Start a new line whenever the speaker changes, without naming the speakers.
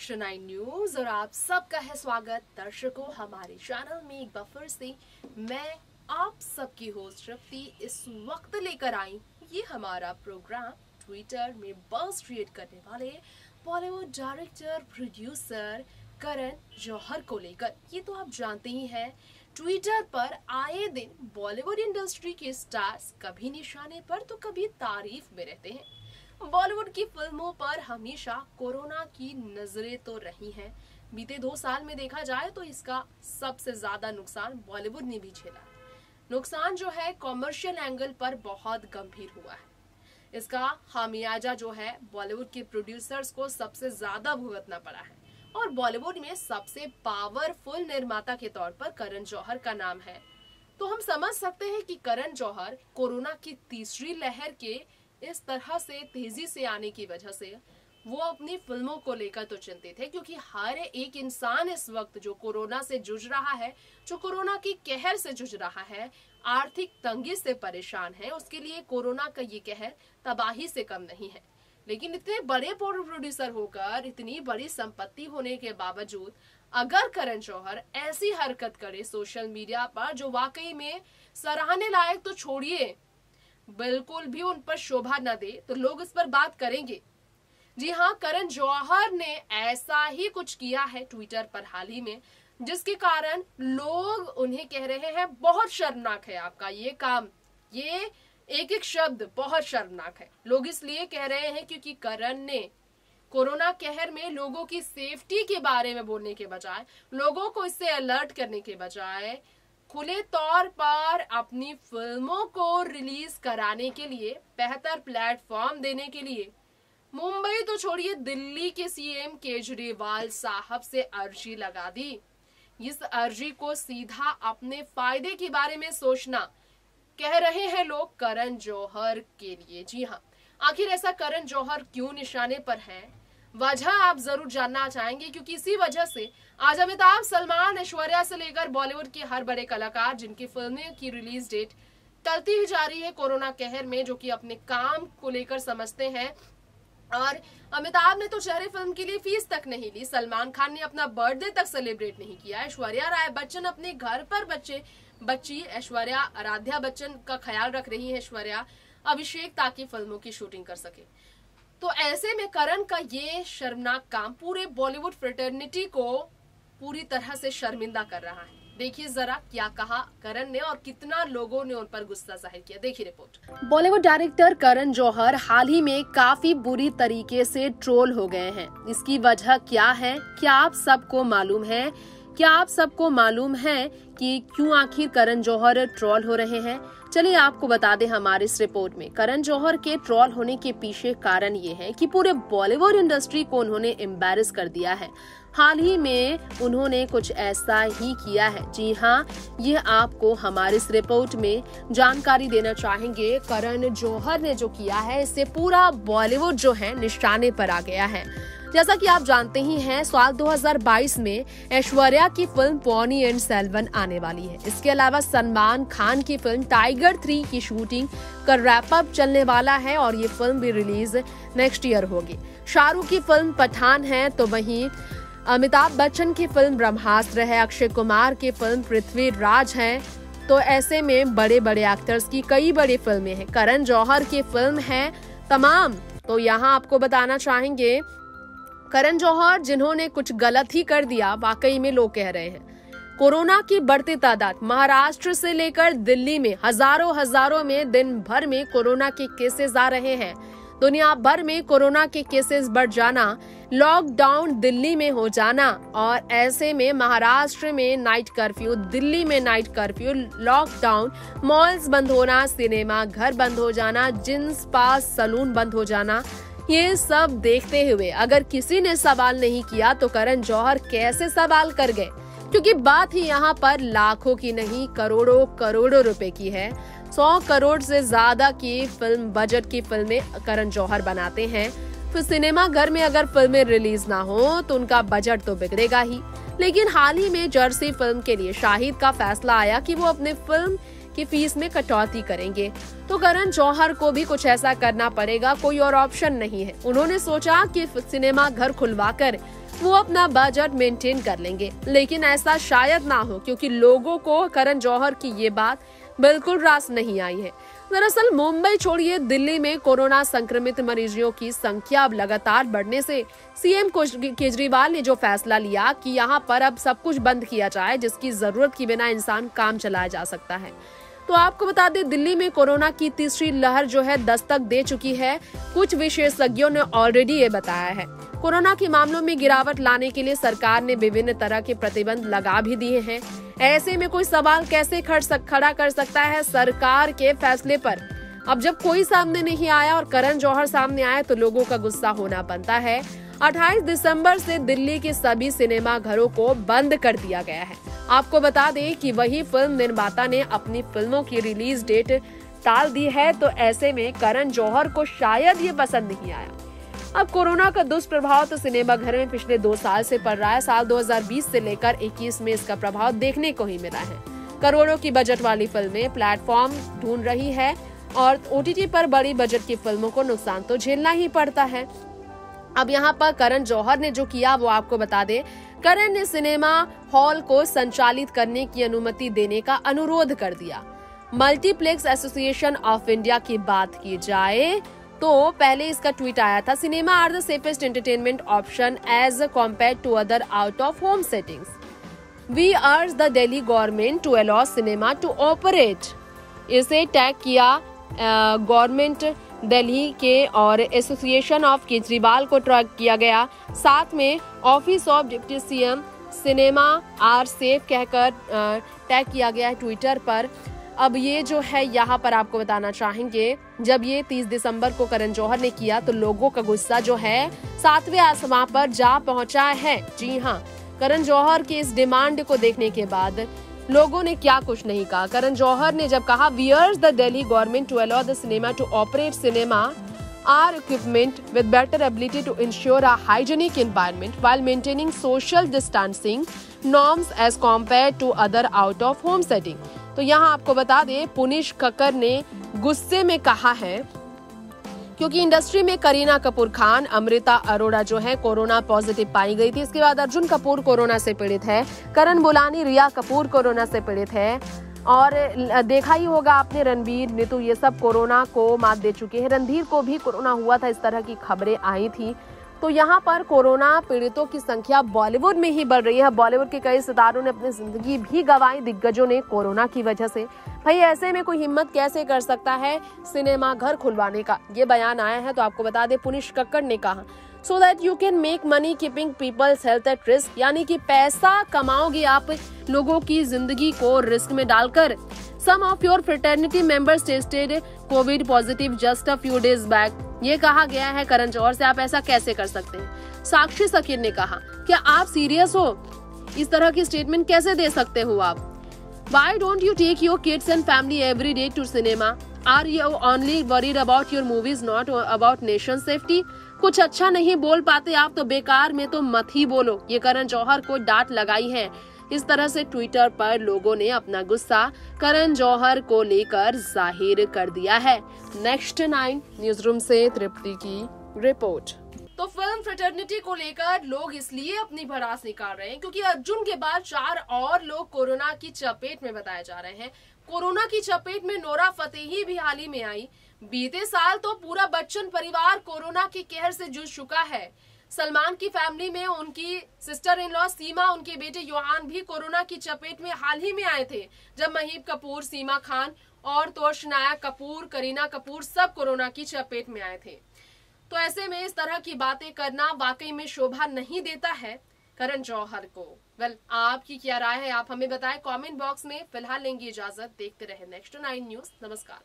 Action 9 news और आप सबका है स्वागत दर्शकों हमारे चैनल में। एक बार फिर से मैं आप सबकी होस्ट शक्ति इस वक्त लेकर आई ये हमारा प्रोग्राम ट्विटर में बज़ क्रिएट करने वाले बॉलीवुड डायरेक्टर प्रोड्यूसर करण जौहर को लेकर। ये तो आप जानते ही हैं, ट्विटर पर आए दिन बॉलीवुड इंडस्ट्री के स्टार्स कभी निशाने पर तो कभी तारीफ में रहते हैं। बॉलीवुड की फिल्मों पर हमेशा कोरोना की नजरें तो रही हैं। बीते 2 साल में देखा जाए तो इसका सबसे ज्यादा नुकसान बॉलीवुड ने भी झेला। नुकसान जो है कॉमर्शियल एंगल पर बहुत गंभीर हुआ है। इसका खामियाजा जो है बॉलीवुड के प्रोड्यूसर्स को सबसे ज्यादा भुगतना पड़ा है और बॉलीवुड में सबसे पावरफुल निर्माता के तौर पर करण जौहर का नाम है। तो हम समझ सकते हैं कि करण जौहर कोरोना की तीसरी लहर के इस तरह से तेजी से आने की वजह से वो अपनी फिल्मों को लेकर तो चिंतित है, क्योंकि हर एक इंसान इस वक्त जो कोरोना से जूझ रहा है, जो कोरोना की कहर से जूझ रहा है, आर्थिक तंगी से परेशान है, उसके लिए कोरोना का ये कहर तबाही से कम नहीं है। लेकिन इतने बड़े प्रोड्यूसर होकर, इतनी बड़ी संपत्ति होने के बावजूद अगर करण जौहर ऐसी हरकत करे सोशल मीडिया पर जो वाकई में सराहने लायक तो छोड़िए, बिल्कुल भी उन पर शोभा न दे, तो लोग इस पर बात करेंगे। जी हाँ, करण जौहर ने ऐसा ही कुछ किया है ट्विटर पर हाल ही में, जिसके कारण लोग उन्हें कह रहे हैं बहुत शर्मनाक है आपका ये काम। ये एक एक शब्द बहुत शर्मनाक है। लोग इसलिए कह रहे हैं क्योंकि करण ने कोरोना कहर में लोगों की सेफ्टी के बारे में बोलने के बजाय, लोगों को इससे अलर्ट करने के बजाय खुले तौर पर अपनी फिल्मों को रिलीज कराने के लिए, बेहतर प्लेटफॉर्म देने के लिए मुंबई तो छोड़िए दिल्ली के सीएम केजरीवाल साहब से अर्जी लगा दी। इस अर्जी को सीधा अपने फायदे के बारे में सोचना कह रहे हैं लोग करण जौहर के लिए। जी हाँ, आखिर ऐसा करण जौहर क्यों निशाने पर है, वजह आप जरूर जानना चाहेंगे, क्योंकि इसी वजह से आज अमिताभ, सलमान, ऐश्वर्या से लेकर बॉलीवुड के हर बड़े कलाकार जिनकी फिल्में की रिलीज डेट टलती ही जा रही है कोरोना कहर में, जो कि अपने काम को लेकर समझते हैं। और अमिताभ ने तो चेहरे फिल्म के लिए फीस तक नहीं ली, सलमान खान ने अपना बर्थडे तक सेलिब्रेट नहीं किया, ऐश्वर्या राय बच्चन अपने घर पर बच्ची ऐश्वर्या आराध्या बच्चन का ख्याल रख रही है, ऐश्वर्या अभिषेक, ताकि फिल्मों की शूटिंग कर सके। तो ऐसे में करण का ये शर्मनाक काम पूरे बॉलीवुड फ्रेटर्निटी को पूरी तरह से शर्मिंदा कर रहा है। देखिए जरा क्या कहा करण ने और कितना लोगों ने उन पर गुस्सा जाहिर किया। देखिए रिपोर्ट। बॉलीवुड डायरेक्टर करण जौहर हाल ही में काफी बुरी तरीके से ट्रोल हो गए हैं। इसकी वजह क्या है, क्या आप सबको मालूम है? क्या आप सबको मालूम है कि क्यों आखिर करण जौहर ट्रोल हो रहे हैं? चलिए आपको बता दें हमारे इस रिपोर्ट में। करण जौहर के ट्रोल होने के पीछे कारण ये है कि पूरे बॉलीवुड इंडस्ट्री को उन्होंने एम्बैरेस कर दिया है। हाल ही में उन्होंने कुछ ऐसा ही किया है। जी हाँ, ये आपको हमारे इस रिपोर्ट में जानकारी देना चाहेंगे। करण जौहर ने जो किया है, इससे पूरा बॉलीवुड जो है निशाने पर आ गया है। जैसा कि आप जानते ही हैं, साल 2022 में ऐश्वर्या की फिल्म पॉनी एंड सेल्वन आने वाली है। इसके अलावा सलमान खान की फिल्म टाइगर 3 की शूटिंग का रैप अप चलने वाला है और ये फिल्म भी रिलीज नेक्स्ट ईयर होगी। शाहरुख की फिल्म पठान है, तो वहीं अमिताभ बच्चन की फिल्म ब्रह्मास्त्र है, अक्षय कुमार की फिल्म पृथ्वीराज है। तो ऐसे में बड़े बड़े एक्टर्स की कई बड़ी फिल्में हैं। करण जौहर की फिल्म है तमाम। तो यहाँ आपको बताना चाहेंगे, करण जौहर जिन्होंने कुछ गलत ही कर दिया, वाकई में लोग कह रहे हैं। कोरोना की बढ़ती तादाद, महाराष्ट्र से लेकर दिल्ली में हजारों में दिन भर में कोरोना के केसेस आ रहे हैं। दुनिया भर में कोरोना के केसेस बढ़ जाना, लॉकडाउन दिल्ली में हो जाना और ऐसे में महाराष्ट्र में नाइट कर्फ्यू, दिल्ली में नाइट कर्फ्यू, लॉकडाउन, मॉल्स बंद होना, सिनेमा घर बंद हो जाना, जिम, स्पा, सलून बंद हो जाना, ये सब देखते हुए अगर किसी ने सवाल नहीं किया तो करण जौहर कैसे सवाल कर गए? क्योंकि बात ही यहाँ पर लाखों की नहीं, करोड़ों रुपए की है। 100 करोड़ से ज्यादा की फिल्म बजट की फिल्में करण जौहर बनाते हैं। फिर सिनेमा घर में अगर फिल्में रिलीज ना हो तो उनका बजट तो बिगड़ेगा ही। लेकिन हाल ही में जर्सी फिल्म के लिए शाहिद का फैसला आया कि वो अपने फिल्म की फीस में कटौती करेंगे, तो करण जौहर को भी कुछ ऐसा करना पड़ेगा, कोई और ऑप्शन नहीं है। उन्होंने सोचा कि सिनेमा घर खुलवाकर
वो अपना बजट मेंटेन कर लेंगे। लेकिन ऐसा शायद ना हो, क्योंकि लोगों को करण जौहर की ये बात बिल्कुल रास नहीं आई है। दरअसल मुंबई छोड़िए, दिल्ली में कोरोना संक्रमित मरीजों की संख्या अब लगातार बढ़ने से सीएम केजरीवाल ने जो फैसला लिया कि यहाँ पर अब सब कुछ बंद किया जाए, जिसकी जरूरत के बिना इंसान काम चलाया जा सकता है। तो आपको बता दें, दिल्ली में कोरोना की तीसरी लहर जो है दस्तक दे चुकी है। कुछ विशेषज्ञों ने ऑलरेडी ये बताया है। कोरोना के मामलों में गिरावट लाने के लिए सरकार ने विभिन्न तरह के प्रतिबंध लगा भी दिए हैं। ऐसे में कोई सवाल कैसे खड़ा कर सकता है सरकार के फैसले पर। अब जब कोई सामने नहीं आया और करण जौहर सामने आए तो लोगों का गुस्सा होना बनता है। 28 दिसंबर से दिल्ली के सभी सिनेमा घरों को बंद कर दिया गया है। आपको बता दें कि वही फिल्म निर्माता ने अपनी फिल्मों की रिलीज डेट टाल दी है, तो ऐसे में करण जौहर को शायद ये पसंद नहीं आया। अब कोरोना का दुष्प्रभाव तो सिनेमा घर में पिछले 2 साल से पड़ रहा है। साल 2020 से लेकर 21 में इसका प्रभाव देखने को ही मिला है। करोड़ों की बजट वाली फिल्में प्लेटफॉर्म ढूंढ रही है और ओटीटी पर बड़ी बजट की फिल्मों को नुकसान तो झेलना ही पड़ता है। अब यहाँ पर करण जौहर ने जो किया वो आपको बता दे। करण ने सिनेमा हॉल को संचालित करने की अनुमति देने का अनुरोध कर दिया। मल्टीप्लेक्स एसोसिएशन ऑफ इंडिया की बात की जाए तो पहले इसका ट्वीट आया था, cinema are the safest entertainment option as compared to other out of home settings. We urge the Delhi government to allow cinema to operate. इसे टैग किया गवर्नमेंट दिल्ली के और एसोसिएशन ऑफ केजरीवाल को ट्रैक किया गया। साथ में office of deputy CM cinema are safe कहकर टैग किया गया है ट्विटर पर। अब ये जो है यहाँ पर आपको बताना चाहेंगे, जब ये 30 दिसंबर को करण जौहर ने किया तो लोगों का गुस्सा जो है 7वें आसमां पर जा पहुंचा है। जी हाँ, करण जौहर की इस डिमांड को देखने के बाद लोगों ने क्या कुछ नहीं कहा। करण जौहर ने जब कहा, we urge the Delhi government to allow the cinema to operate cinema are equipment with better ability to ensure a hygienic environment while maintaining social distancing norms as compare to other out of home setting. तो यहाँ आपको बता दें, पुनीश कक्कर ने गुस्से में कहा है क्योंकि इंडस्ट्री में करीना कपूर खान, अमृता अरोड़ा जो है कोरोना पॉजिटिव पाई गई थी। इसके बाद अर्जुन कपूर कोरोना से पीड़ित है, करण बुलानी, रिया कपूर कोरोना से पीड़ित है और देखा ही होगा आपने रणबीर, नीतू ये सब कोरोना को मात दे चुके हैं। रणधीर को भी कोरोना हुआ था, इस तरह की खबरें आई थी। तो यहाँ पर कोरोना पीड़ितों की संख्या बॉलीवुड में ही बढ़ रही है। बॉलीवुड के कई सितारों ने अपनी जिंदगी भी गंवाई, दिग्गजों ने कोरोना की वजह से। भाई ऐसे में कोई हिम्मत कैसे कर सकता है सिनेमा घर खुलवाने का, ये बयान आया है। तो आपको बता दें, पुनीश कक्कड़ ने कहा, so that you can make money keeping people's health at risk, यानी कि पैसा कमाओगे आप लोगों की जिंदगी को रिस्क में डालकर। Some of your fraternity members tested covid positive just a few days back. ये कहा गया है करण जौहर से, आप ऐसा कैसे कर सकते हैं। साक्षी सकीर ने कहा, क्या आप सीरियस हो? इस तरह की स्टेटमेंट कैसे दे सकते हो आप? Why don't you take your kids and family every day to cinema? Are you only worried about your movies, not about nation safety? कुछ अच्छा नहीं बोल पाते आप तो बेकार में तो मत ही बोलो। ये करण जौहर को डांट लगाई है। इस तरह से ट्विटर पर लोगों ने अपना गुस्सा करण जौहर को लेकर जाहिर कर दिया है। नेक्स्ट 9 न्यूज रूम से तृप्ति की रिपोर्ट।
तो फिल्म फ्रेटर्निटी को लेकर लोग इसलिए अपनी भड़ास निकाल रहे हैं क्योंकि अर्जुन के बाद 4 और लोग कोरोना की चपेट में बताए जा रहे हैं। कोरोना की चपेट में नोरा फतेही भी हाल ही में आई। बीते साल तो पूरा बच्चन परिवार कोरोना के कहर से जूझ चुका है। सलमान की फैमिली में उनकी सिस्टर इन लॉ सीमा, उनके बेटे योहान भी कोरोना की चपेट में हाल ही में आए थे, जब महीप कपूर, सीमा खान और तोशनाया कपूर, करीना कपूर सब कोरोना की चपेट में आए थे। तो ऐसे में इस तरह की बातें करना वाकई में शोभा नहीं देता है करण जौहर को। आपकी क्या राय है, आप हमें बताएं कमेंट बॉक्स में। फिलहाल लेंगे इजाजत, देखते रहे नेक्स्ट 9 न्यूज। नमस्कार।